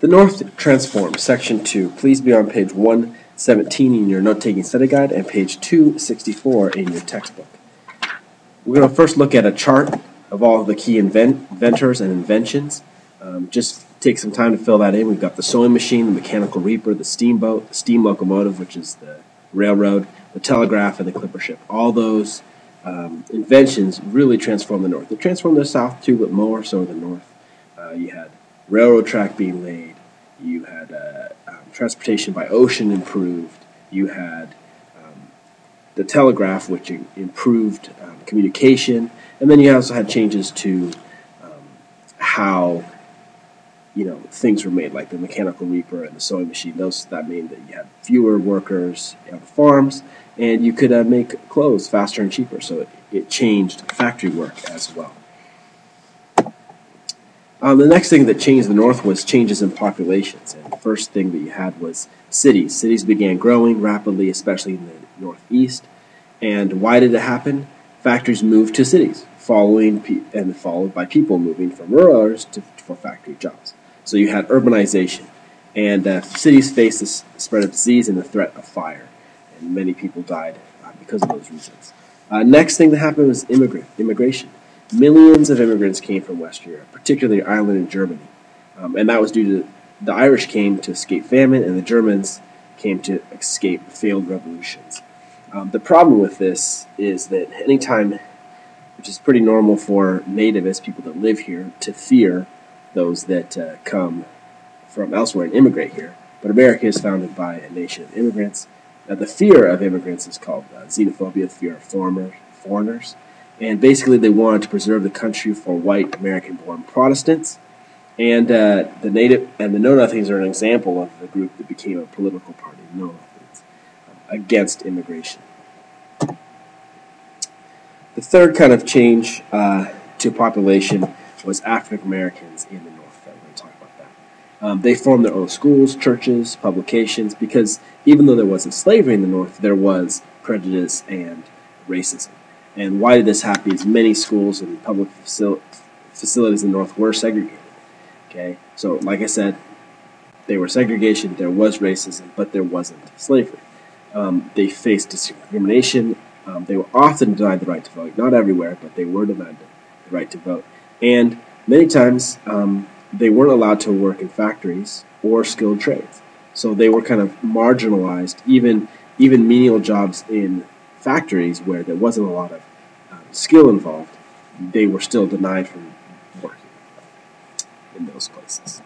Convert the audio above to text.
The North Transformed, Section 2. Please be on page 117 in your note-taking study guide and page 264 in your textbook. We're going to first look at a chart of all of the key inventors and inventions. Just take some time to fill that in. We've got the sewing machine, the mechanical reaper, the steamboat, the steam locomotive, which is the railroad, the telegraph, and the clipper ship. All those inventions really transformed the North. They transformed the South too, but more so the North. You had railroad track being laid. You had transportation by ocean improved. You had the telegraph, which improved communication, and then you also had changes to how things were made, like the mechanical reaper and the sewing machine. That meant that you had fewer workers on the farms, and you could make clothes faster and cheaper. So it changed factory work as well. The next thing that changed the North was changes in populations. And the first thing that you had was cities. Cities began growing rapidly, especially in the Northeast. And why did it happen? Factories moved to cities, followed by people moving from rural areas for factory jobs. So you had urbanization. And cities faced the spread of disease and the threat of fire. And many people died because of those reasons. Next thing that happened was immigration. Millions of immigrants came from West Europe, particularly Ireland and Germany. And that was due to the Irish came to escape famine, and the Germans came to escape failed revolutions. The problem with this is that anytime, which is pretty normal for nativists, people that live here, to fear those that come from elsewhere and immigrate here. But America is founded by a nation of immigrants. The fear of immigrants is called xenophobia, the fear of foreigners. And basically they wanted to preserve the country for white American-born Protestants. And the Know-Nothings are an example of the group that became a political party, Know-Nothings, against immigration. The third kind of change to population was African Americans in the North. We're going to talk about that. They formed their own schools, churches, publications, because even though there wasn't slavery in the North, there was prejudice and racism. And why did this happen? Is many schools and public facilities in the North were segregated. Okay, so like I said, they were segregation, there was racism, but there wasn't slavery. They faced discrimination. They were often denied the right to vote. Not everywhere, but they were denied the right to vote. And many times, they weren't allowed to work in factories or skilled trades. So they were kind of marginalized, even menial jobs in factories where there wasn't a lot of skill involved, they were still denied from working in those places.